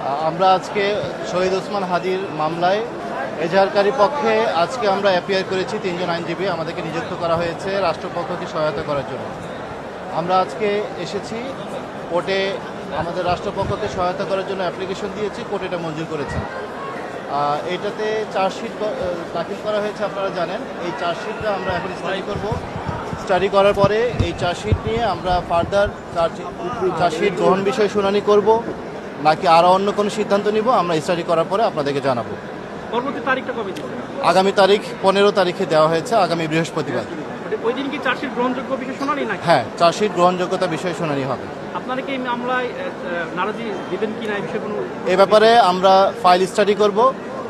আমরা আজকে শহীদ ওসমান হাদির মামলায় এজাহারকারী পক্ষে আজকে আমরা অ্যাপিয়ার করেছি 3 জন আইনজীবী আমাদেরকে নিযুক্ত করা হয়েছে রাষ্ট্রপক্ষকে সহায়তা করার জন্য। আমরা আজকে এসেছি কোর্টে, আমাদের রাষ্ট্রপক্ষকে সহায়তা করার জন্য অ্যাপ্লিকেশন দিয়েছি, কোর্ট এটা মঞ্জুর করেছেন। এইটাতে চার্জশিট দাখিল করা হয়েছে, আপনারা জানেন। এই চার্জশিটটা আমরা এখন স্টাডি করব। স্টাডি করার পরে এই চার্জশিট নিয়ে আমরা ফার্দার চার্জশিট গ্রহণ বিষয়ে শুনানি করব নাকি আরও অন্য কোনো সিদ্ধান্ত নিব, আমরা স্টাডি করার পরে আপনাদেরকে জানাবো। পরবর্তী তারিখটা কবে দিবেন? আগামী তারিখ 15 তারিখে দেওয়া হয়েছে, আগামী বৃহস্পতিবার। ওই দিন কি চার্জশিট গ্রহণযোগ্য বিষয় শুনানি নাকি? হ্যাঁ, চার্জশিট গ্রহণযোগ্যতা বিষয়ে শুনানি হবে। আপনারা কি এই মামলায় নারাজি দিবেন কিনা এই বিষয়ে কোনো? এ ব্যাপারে আমরা ফাইল স্টাডি করব,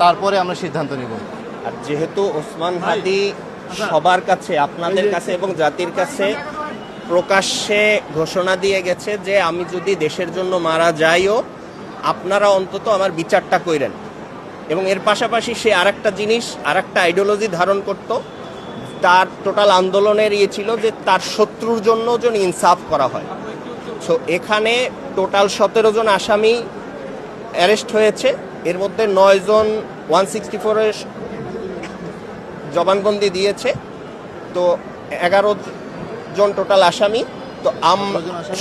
তারপরে আমরা সিদ্ধান্ত নিব। আর যেহেতু ওসমান হাদি সবার কাছে, আপনাদের কাছে এবং জাতির কাছে প্রকাশ্যে ঘোষণা দিয়ে গেছে যে আমি যদি দেশের জন্য মারা যাইও আপনারা অন্তত আমার বিচারটা কইরেন, এবং এর পাশাপাশি সে আরেকটা জিনিস, আরেকটা আইডিওলজি ধারণ করত। তার টোটাল আন্দোলনের ইয়ে ছিল যে তার শত্রুর জন্য যেন ইনসাফ করা হয়। সো এখানে টোটাল 17 জন আসামি অ্যারেস্ট হয়েছে, এর মধ্যে 9 জন 164-এর জবানবন্দি দিয়েছে। তো 11 জন টোটাল আসামি। তো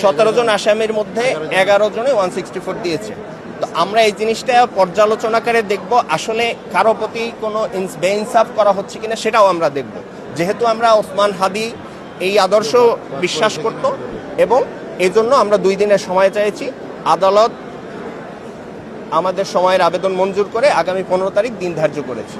17 জন আসামির মধ্যে 11 জনে 164 দিয়েছে। তো আমরা এই জিনিসটা পর্যালোচনাকারে দেখব, আসলে কারো প্রতি কোনো বেইনসাফ করা হচ্ছে কিনা সেটাও আমরা দেখব। যেহেতু আমরা ওসমান হাদি এই আদর্শ বিশ্বাস করত, এবং এই জন্য আমরা 2 দিনের সময় চাইছি। আদালত আমাদের সময়ের আবেদন মঞ্জুর করে আগামী 15 তারিখ দিন ধার্য করেছে।